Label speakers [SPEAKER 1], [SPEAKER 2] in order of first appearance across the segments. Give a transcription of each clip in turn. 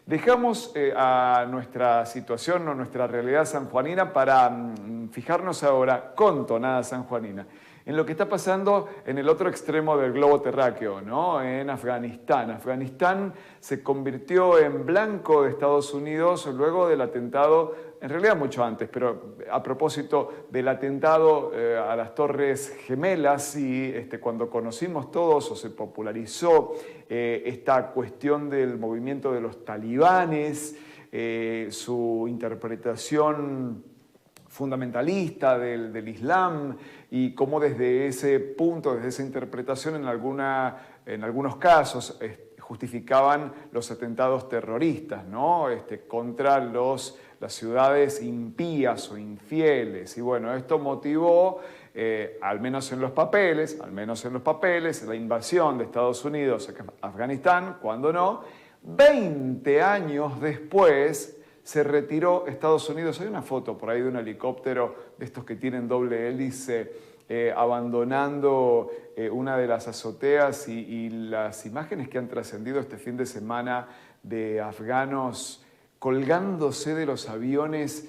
[SPEAKER 1] Dejamos a nuestra situación o nuestra realidad sanjuanina para fijarnos ahora con tonada sanjuanina en lo que está pasando en el otro extremo del globo terráqueo, ¿no? En Afganistán. Afganistán se convirtió en blanco de Estados Unidos luego del atentado, en realidad mucho antes, pero a propósito del atentado a las Torres Gemelas y cuando conocimos todos o se popularizó esta cuestión del movimiento de los talibanes, su interpretación fundamentalista del Islam y cómo desde ese punto, desde esa interpretación en algunos casos justificaban los atentados terroristas, ¿no? Contra las ciudades impías o infieles. Y bueno, esto motivó, al menos en los papeles, la invasión de Estados Unidos a Afganistán, cuando no, 20 años después se retiró Estados Unidos. Hay una foto por ahí de un helicóptero de estos que tienen doble hélice abandonando una de las azoteas y las imágenes que han trascendido este fin de semana de afganos colgándose de los aviones,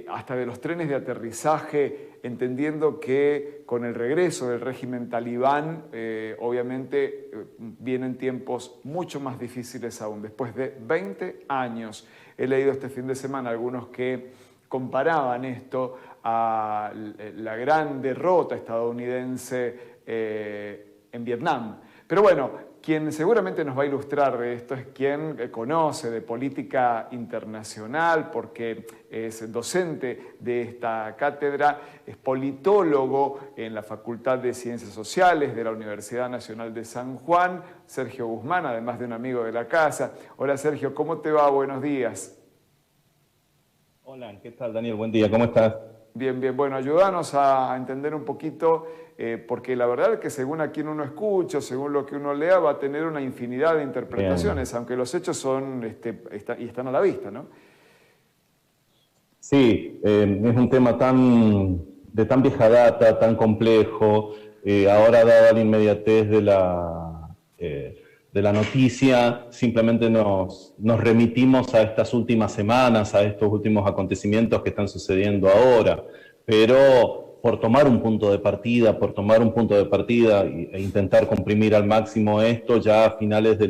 [SPEAKER 1] hasta de los trenes de aterrizaje, entendiendo que con el regreso del régimen talibán, obviamente vienen tiempos mucho más difíciles aún. Después de 20 años, he leído este fin de semana algunos que comparaban esto a la gran derrota estadounidense en Vietnam. Pero bueno, quien seguramente nos va a ilustrar esto es quien conoce de política internacional, porque es docente de esta cátedra, es politólogo en la Facultad de Ciencias Sociales de la Universidad Nacional de San Juan, Sergio Guzmán, además de un amigo de la casa. Hola Sergio, ¿cómo te va? Buenos días.
[SPEAKER 2] Hola, ¿qué tal Daniel? Buen día, ¿cómo estás?
[SPEAKER 1] Bien, bien. Bueno, ayúdanos a entender un poquito, porque la verdad es que según a quien uno escucha, según lo que uno lea, va a tener una infinidad de interpretaciones, aunque los hechos son y están a la vista, ¿no?
[SPEAKER 2] Sí, es un tema de tan vieja data, tan complejo. Ahora, dada la inmediatez de la noticia, simplemente nos remitimos a estas últimas semanas, a estos últimos acontecimientos que están sucediendo ahora. Pero por tomar un punto de partida e intentar comprimir al máximo esto, ya a finales de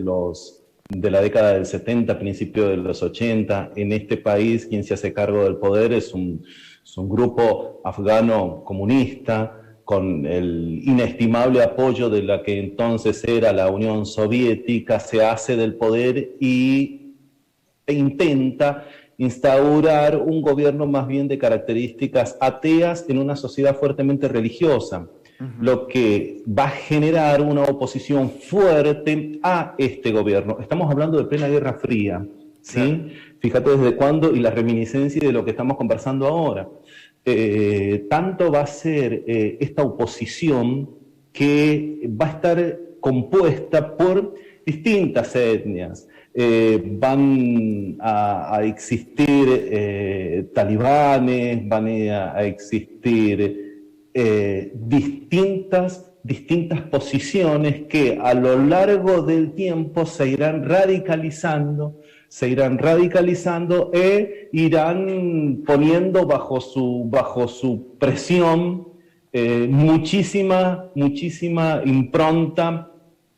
[SPEAKER 2] la década del 70, principio de los 80, en este país quien se hace cargo del poder es un grupo afgano comunista, con el inestimable apoyo de la que entonces era la Unión Soviética, se hace del poder e intenta instaurar un gobierno más bien de características ateas en una sociedad fuertemente religiosa, lo que va a generar una oposición fuerte a este gobierno. Estamos hablando de plena Guerra Fría, ¿sí? Claro. Fíjate desde cuándo y la reminiscencia de lo que estamos conversando ahora. Tanto va a ser esta oposición que va a estar compuesta por distintas etnias. Van a existir talibanes, van a existir distintas posiciones que a lo largo del tiempo se irán radicalizando e irán poniendo bajo su presión muchísima impronta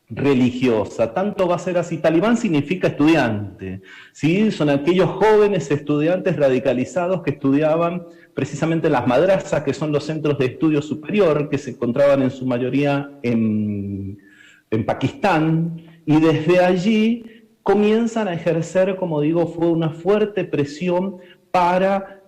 [SPEAKER 2] religiosa. Tanto va a ser así. Talibán significa estudiante, ¿sí? Son aquellos jóvenes estudiantes radicalizados que estudiaban precisamente las madrasas, que son los centros de estudio superior, que se encontraban en su mayoría en Pakistán, y desde allí comienzan a ejercer, como digo, fue una fuerte presión para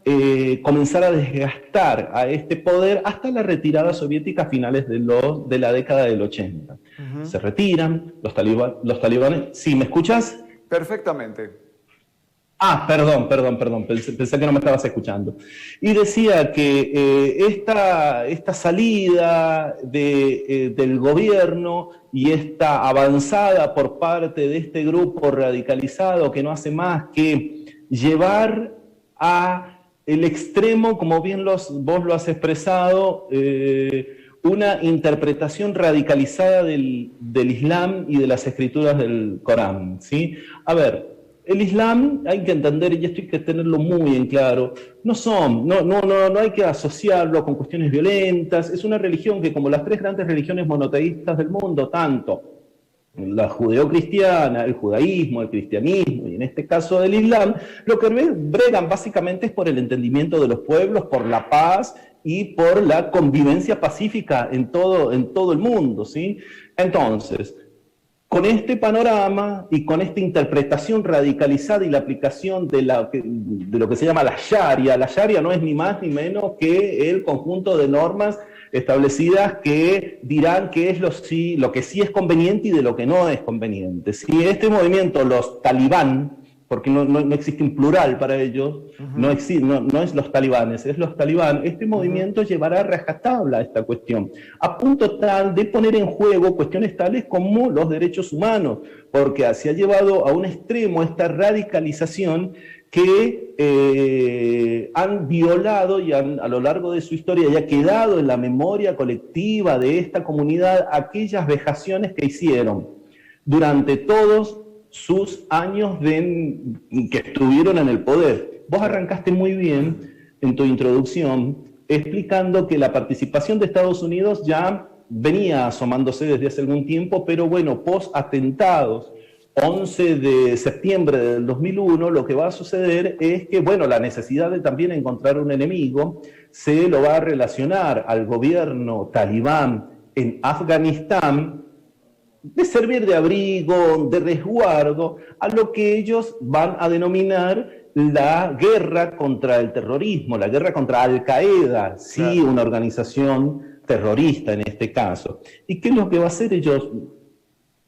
[SPEAKER 2] comenzar a desgastar a este poder hasta la retirada soviética a finales de la década del 80. Se retiran, los talibanes... ¿Sí, me escuchas?
[SPEAKER 1] Perfectamente.
[SPEAKER 2] Perdón, pensé que no me estabas escuchando. Y decía que esta salida del gobierno y esta avanzada por parte de este grupo radicalizado que no hace más que llevar a el extremo, como bien vos lo has expresado, una interpretación radicalizada del Islam y de las escrituras del Corán, ¿sí? A ver, el Islam, hay que entender, y esto hay que tenerlo muy en claro, no hay que asociarlo con cuestiones violentas. Es una religión que, como las tres grandes religiones monoteístas del mundo, tanto la judeocristiana, el judaísmo, el cristianismo, y en este caso el Islam, lo que bregan básicamente es por el entendimiento de los pueblos, por la paz y por la convivencia pacífica en todo el mundo, ¿sí? Entonces, con este panorama y con esta interpretación radicalizada y la aplicación de lo que se llama la Sharia no es ni más ni menos que el conjunto de normas establecidas que dirán qué es lo que sí es conveniente y de lo que no es conveniente. Si este movimiento, los talibán, porque no existe un plural para ellos, no es los talibanes, es los talibán, este movimiento llevará a rajatabla esta cuestión, a punto tal de poner en juego cuestiones tales como los derechos humanos, porque se ha llevado a un extremo esta radicalización que han violado y a lo largo de su historia y ha quedado en la memoria colectiva de esta comunidad aquellas vejaciones que hicieron durante todos sus años que estuvieron en el poder. Vos arrancaste muy bien en tu introducción explicando que la participación de Estados Unidos ya venía asomándose desde hace algún tiempo, pero bueno, post-atentados, 11 de septiembre del 2001, lo que va a suceder es que, bueno, la necesidad de también encontrar un enemigo se lo va a relacionar al gobierno talibán en Afganistán, de servir de abrigo, de resguardo, a lo que ellos van a denominar la guerra contra el terrorismo, la guerra contra Al-Qaeda, sí, claro, una organización terrorista en este caso. ¿Y qué es lo que va a hacer ellos?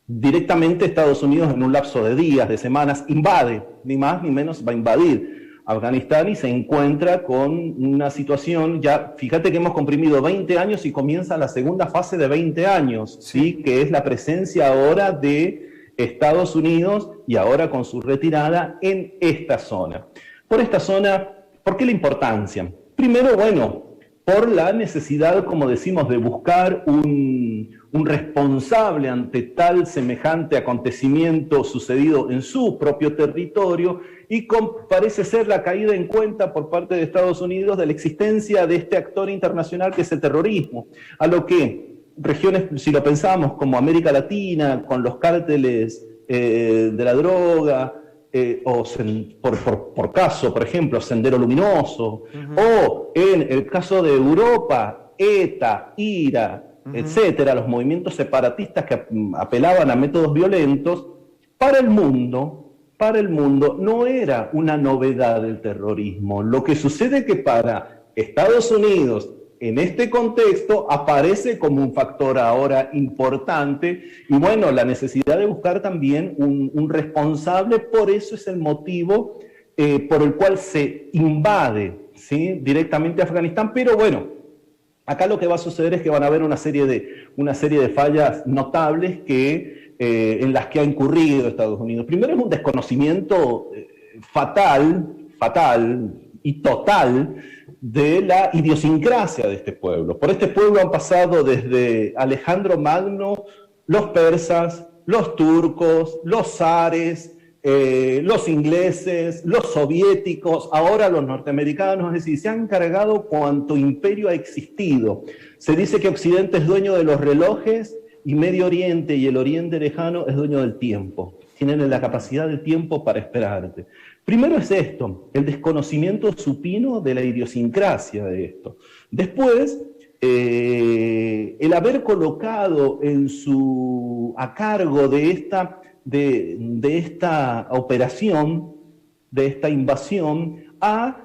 [SPEAKER 2] Directamente Estados Unidos en un lapso de días, de semanas, invade, ni más ni menos va a invadir Afganistán y se encuentra con una situación, ya fíjate que hemos comprimido 20 años y comienza la segunda fase de 20 años, ¿sí? Que es la presencia ahora de Estados Unidos y ahora con su retirada en esta zona. Por esta zona, ¿por qué la importancia? Primero, bueno, por la necesidad, como decimos, de buscar un responsable ante tal semejante acontecimiento sucedido en su propio territorio y parece ser la caída en cuenta por parte de Estados Unidos de la existencia de este actor internacional que es el terrorismo, a lo que regiones, si lo pensamos, como América Latina, con los cárteles de la droga, o por caso, por ejemplo, Sendero Luminoso, o en el caso de Europa, ETA, IRA, etcétera, los movimientos separatistas que apelaban a métodos violentos, para el mundo no era una novedad el terrorismo. Lo que sucede es que para Estados Unidos, en este contexto, aparece como un factor ahora importante y bueno, la necesidad de buscar también un responsable, por eso es el motivo por el cual se invade, ¿sí?, directamente a Afganistán, pero bueno, acá lo que va a suceder es que van a haber una serie de fallas notables en las que ha incurrido Estados Unidos. Primero es un desconocimiento fatal y total de la idiosincrasia de este pueblo. Por este pueblo han pasado desde Alejandro Magno, los persas, los turcos, los zares, los ingleses, los soviéticos, ahora los norteamericanos, es decir, se han cargado cuanto imperio ha existido. Se dice que Occidente es dueño de los relojes y Medio Oriente y el Oriente lejano es dueño del tiempo. Tienen la capacidad del tiempo para esperarte. Primero es esto, el desconocimiento supino de la idiosincrasia de esto. Después, el haber colocado a cargo de esta operación, de esta invasión, a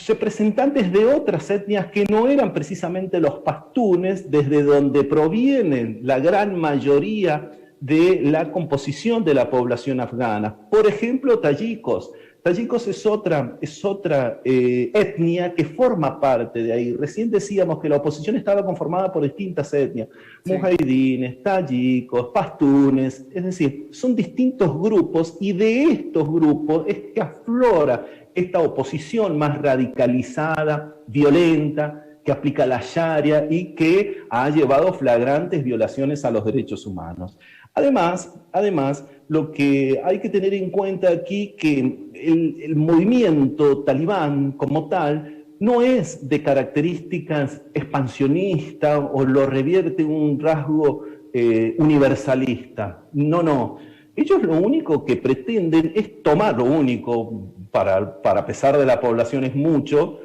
[SPEAKER 2] representantes de otras etnias que no eran precisamente los pastunes, desde donde provienen la gran mayoría de la composición de la población afgana. Por ejemplo, tayikos. Tayikos es otra etnia que forma parte de ahí. Recién decíamos que la oposición estaba conformada por distintas etnias, sí, mujahidines, tayikos, pastunes, es decir, son distintos grupos y de estos grupos es que aflora esta oposición más radicalizada, violenta, que aplica la Sharia y que ha llevado flagrantes violaciones a los derechos humanos. Además, lo que hay que tener en cuenta aquí que el movimiento talibán como tal no es de características expansionistas o lo revierte un rasgo universalista. No, no. Ellos lo único que pretenden es tomar, lo único, para pesar de la población es mucho,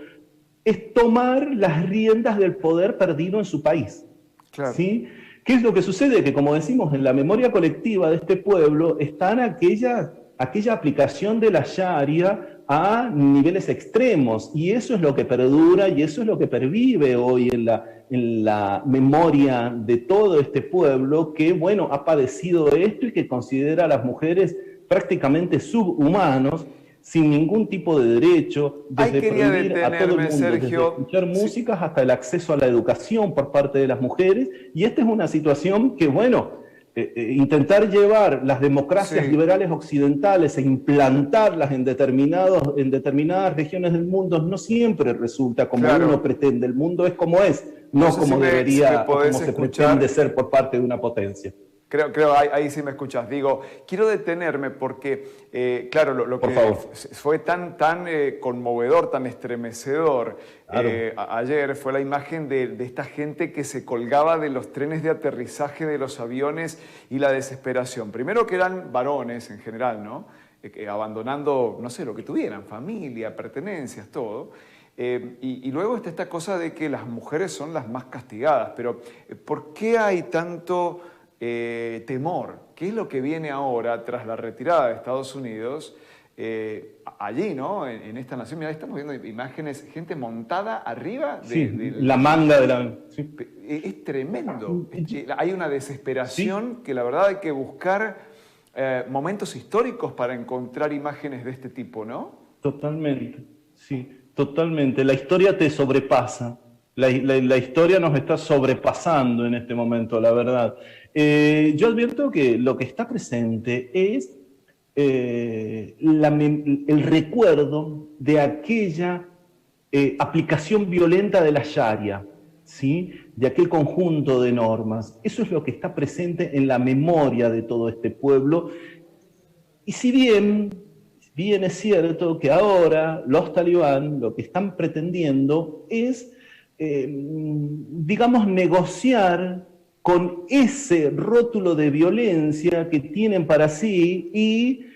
[SPEAKER 2] es tomar las riendas del poder perdido en su país.
[SPEAKER 1] Claro.
[SPEAKER 2] ¿Sí? ¿Qué es lo que sucede? Que, como decimos, en la memoria colectiva de este pueblo está aquella aplicación de la Sharia a niveles extremos, y eso es lo que perdura y eso es lo que pervive hoy en la memoria de todo este pueblo que, bueno, ha padecido esto y que considera a las mujeres prácticamente subhumanos, sin ningún tipo de derecho, desde prohibir a todo el mundo,
[SPEAKER 1] Sergio,
[SPEAKER 2] desde escuchar músicas hasta el acceso a la educación por parte de las mujeres, y esta es una situación que, bueno, intentar llevar las democracias liberales occidentales e implantarlas en determinadas regiones del mundo no siempre resulta como uno pretende. El mundo es como es, no como debería, como se pretende ser por parte de una potencia.
[SPEAKER 1] Creo ahí sí me escuchas. Digo, quiero detenerme porque, claro, lo que fue tan conmovedor, tan estremecedor ayer fue la imagen de esta gente que se colgaba de los trenes de aterrizaje de los aviones y la desesperación. Primero que eran varones en general, ¿no? Abandonando, no sé, lo que tuvieran, familia, pertenencias, todo. Y luego está esta cosa de que las mujeres son las más castigadas. Pero, ¿por qué hay tanto temor? ¿Qué es lo que viene ahora tras la retirada de Estados Unidos? Allí, ¿no? En esta nación, mira, estamos viendo imágenes, gente montada arriba de
[SPEAKER 2] la manga de la... Sí.
[SPEAKER 1] Es tremendo. Hay una desesperación que la verdad hay que buscar momentos históricos para encontrar imágenes de este tipo, ¿no?
[SPEAKER 2] Totalmente, sí, totalmente. La historia te sobrepasa. La historia nos está sobrepasando en este momento, la verdad. Yo advierto que lo que está presente es el recuerdo de aquella aplicación violenta de la Sharia, ¿sí? De aquel conjunto de normas. Eso es lo que está presente en la memoria de todo este pueblo. Y si bien es cierto que ahora los talibán lo que están pretendiendo es, digamos, negociar con ese rótulo de violencia que tienen para sí y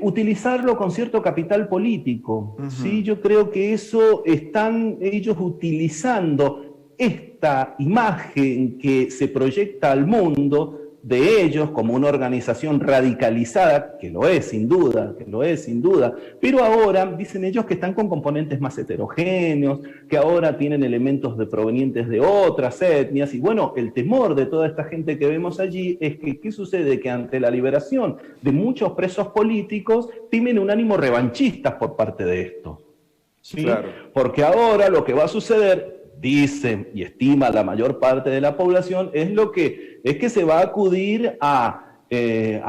[SPEAKER 2] utilizarlo con cierto capital político. ¿Sí? Yo creo que eso están ellos utilizando esta imagen que se proyecta al mundo de ellos como una organización radicalizada, que lo es sin duda, pero ahora dicen ellos que están con componentes más heterogéneos, que ahora tienen elementos provenientes de otras etnias, y bueno, el temor de toda esta gente que vemos allí es que, ¿qué sucede? Que ante la liberación de muchos presos políticos, tienen un ánimo revanchista por parte de esto. ¿Sí? Claro. Porque ahora lo que va a suceder, dice y estima la mayor parte de la población, es que se va a acudir a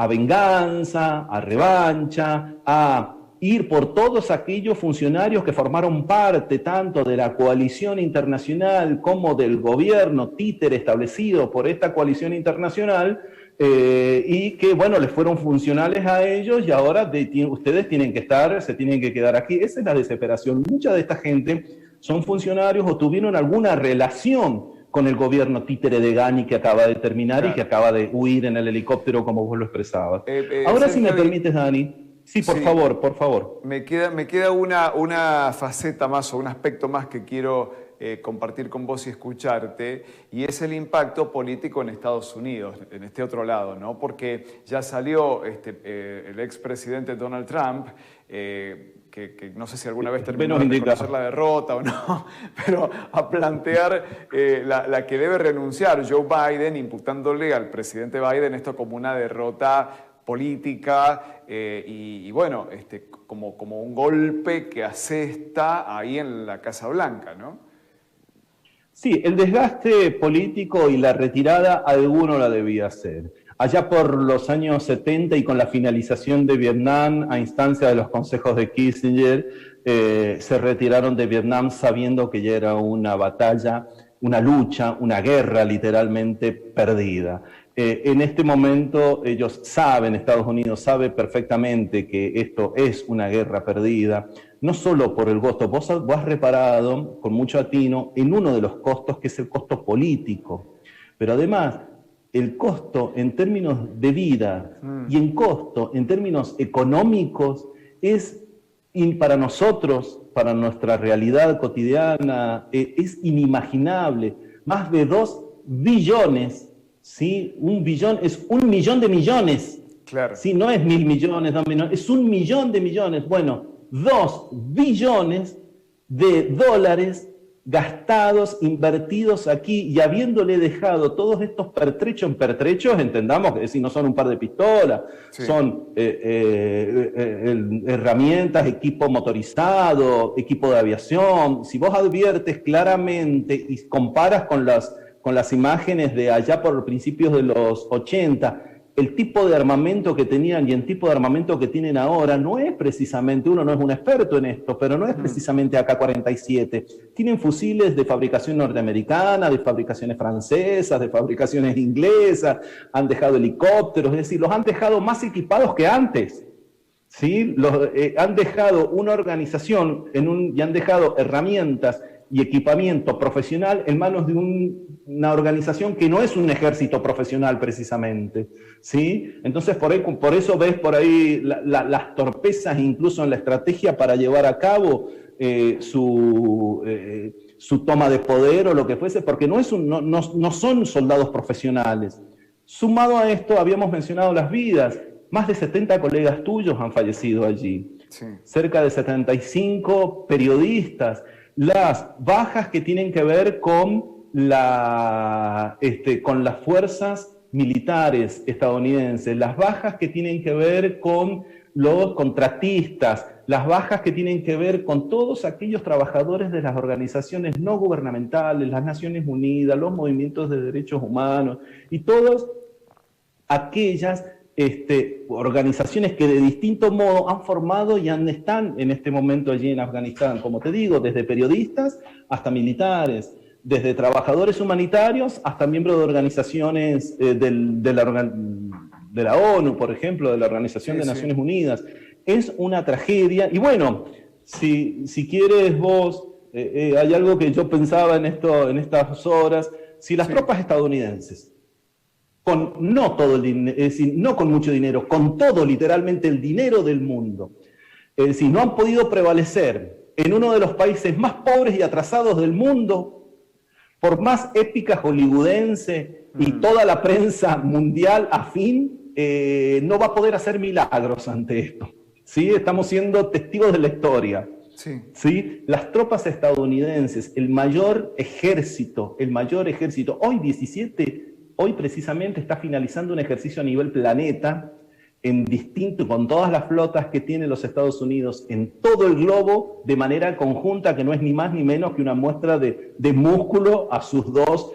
[SPEAKER 2] venganza, a revancha, a ir por todos aquellos funcionarios que formaron parte tanto de la coalición internacional como del gobierno títere establecido por esta coalición internacional, y que, bueno, les fueron funcionales a ellos y ahora ustedes se tienen que quedar aquí. Esa es la desesperación. Mucha de esta gente son funcionarios o tuvieron alguna relación con el gobierno títere de Ghani que acaba de terminar y que acaba de huir en el helicóptero, como vos lo expresabas. Ahora, si me permites, Dani. Sí, por favor.
[SPEAKER 1] Me queda una faceta más o un aspecto más que quiero compartir con vos y escucharte, y es el impacto político en Estados Unidos, en este otro lado, ¿no? Porque ya salió el expresidente Donald Trump, que no sé si alguna vez terminó de reconocer la derrota o no, pero a plantear la que debe renunciar Joe Biden, imputándole al presidente Biden esto como una derrota política y bueno, como un golpe que asesta ahí en la Casa Blanca, ¿no?
[SPEAKER 2] Sí, el desgaste político y la retirada alguno la debía hacer. Allá por los años 70 y con la finalización de Vietnam a instancia de los consejos de Kissinger, se retiraron de Vietnam sabiendo que ya era una batalla, una lucha, una guerra literalmente perdida. En este momento ellos saben, Estados Unidos sabe perfectamente que esto es una guerra perdida, no solo por el costo, vos has reparado con mucho atino en uno de los costos que es el costo político, pero además el costo en términos de vida y en costo en términos económicos es, para nosotros, para nuestra realidad cotidiana, es inimaginable. Más de 2 billones. ¿Sí? 1 billón es 1 millón de millones.
[SPEAKER 1] Claro.
[SPEAKER 2] ¿Sí? No es 1.000 millones, 2 millones, es 1 millón de millones. Bueno, 2 billones de dólares gastados, invertidos aquí, y habiéndole dejado todos estos pertrechos, entendamos que si no son un par de pistolas, sí, son herramientas, equipo motorizado, equipo de aviación. Si vos adviertes claramente y comparas con las imágenes de allá por principios de los 80, el tipo de armamento que tenían y el tipo de armamento que tienen ahora no es precisamente, uno no es un experto en esto, pero no es precisamente AK-47. Tienen fusiles de fabricación norteamericana, de fabricaciones francesas, de fabricaciones inglesas, han dejado helicópteros, es decir, los han dejado más equipados que antes. ¿Sí? Han dejado una organización y han dejado herramientas y equipamiento profesional en manos de una organización que no es un ejército profesional precisamente, ¿sí? Entonces por eso ves por ahí las torpezas incluso en la estrategia para llevar a cabo su toma de poder o lo que fuese, porque no son soldados profesionales. Sumado a esto, habíamos mencionado las vidas, más de 70 colegas tuyos han fallecido allí, sí, cerca de 75 periodistas, las bajas que tienen que ver con las fuerzas militares estadounidenses, las bajas que tienen que ver con los contratistas, las bajas que tienen que ver con todos aquellos trabajadores de las organizaciones no gubernamentales, las Naciones Unidas, los movimientos de derechos humanos y todas aquellas organizaciones que de distinto modo han formado y están en este momento allí en Afganistán, como te digo, desde periodistas hasta militares, desde trabajadores humanitarios hasta miembros de organizaciones de la ONU, por ejemplo, de la Organización de Naciones Unidas. Es una tragedia, y bueno, si quieres vos, hay algo que yo pensaba en estas horas, si las tropas estadounidenses, no todo el dinero, es decir, no con mucho dinero, con todo literalmente el dinero del mundo, es decir, no han podido prevalecer en uno de los países más pobres y atrasados del mundo, por más épica hollywoodense y toda la prensa mundial afín, no va a poder hacer milagros ante esto. ¿Sí? Estamos siendo testigos de la historia. Sí. ¿Sí? Las tropas estadounidenses, el mayor ejército, hoy precisamente está finalizando un ejercicio a nivel planeta, con todas las flotas que tienen los Estados Unidos en todo el globo, de manera conjunta, que no es ni más ni menos que una muestra de músculo a sus dos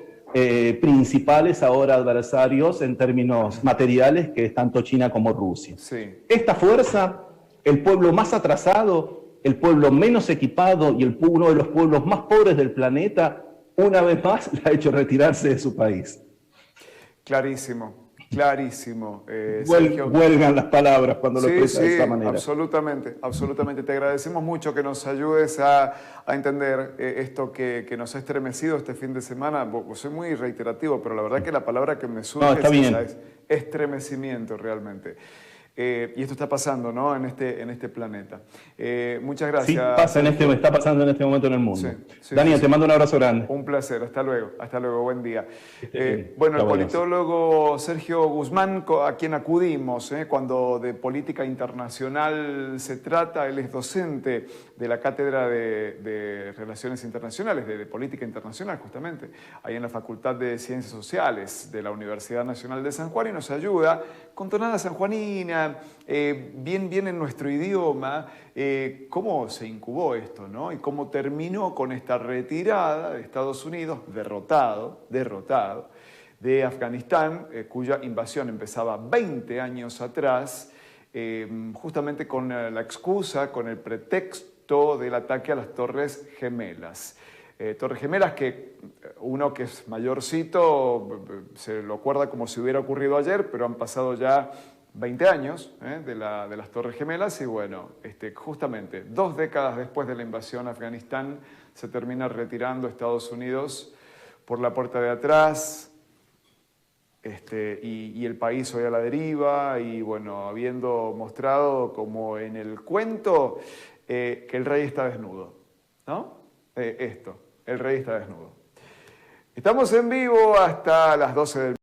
[SPEAKER 2] principales ahora adversarios en términos materiales, que es tanto China como Rusia. Sí. Esta fuerza, el pueblo más atrasado, el pueblo menos equipado y uno de los pueblos más pobres del planeta, una vez más la ha hecho retirarse de su país.
[SPEAKER 1] Clarísimo, clarísimo.
[SPEAKER 2] Huelgan las palabras cuando lo expresas de esta manera.
[SPEAKER 1] Absolutamente, absolutamente. Te agradecemos mucho que nos ayudes a entender esto que nos ha estremecido este fin de semana. Soy muy reiterativo, pero la verdad que la palabra que me surge es estremecimiento realmente. Y esto está pasando, ¿no? en este planeta. Muchas gracias.
[SPEAKER 2] Sí, está pasando en este momento en el mundo. Daniel, te mando un abrazo grande.
[SPEAKER 1] Un placer, hasta luego, buen día. Bueno, el politólogo Sergio Guzmán, a quien acudimos cuando de política internacional se trata. Él es docente de la Cátedra de Relaciones Internacionales, de Política Internacional, justamente, ahí en la Facultad de Ciencias Sociales de la Universidad Nacional de San Juan, y nos ayuda con tonada sanjuanina, bien en nuestro idioma, cómo se incubó esto, ¿no? Y cómo terminó con esta retirada de Estados Unidos, derrotado de Afganistán, cuya invasión empezaba 20 años atrás, justamente con la excusa, con el pretexto del ataque a las Torres Gemelas. Torres Gemelas, que uno que es mayorcito se lo acuerda como si hubiera ocurrido ayer, pero han pasado ya 20 años de las Torres Gemelas y bueno, justamente 2 décadas después de la invasión a Afganistán se termina retirando Estados Unidos por la puerta de atrás y el país hoy a la deriva y bueno, habiendo mostrado como en el cuento que el rey está desnudo, ¿no? El rey está desnudo. Estamos en vivo hasta las 12 del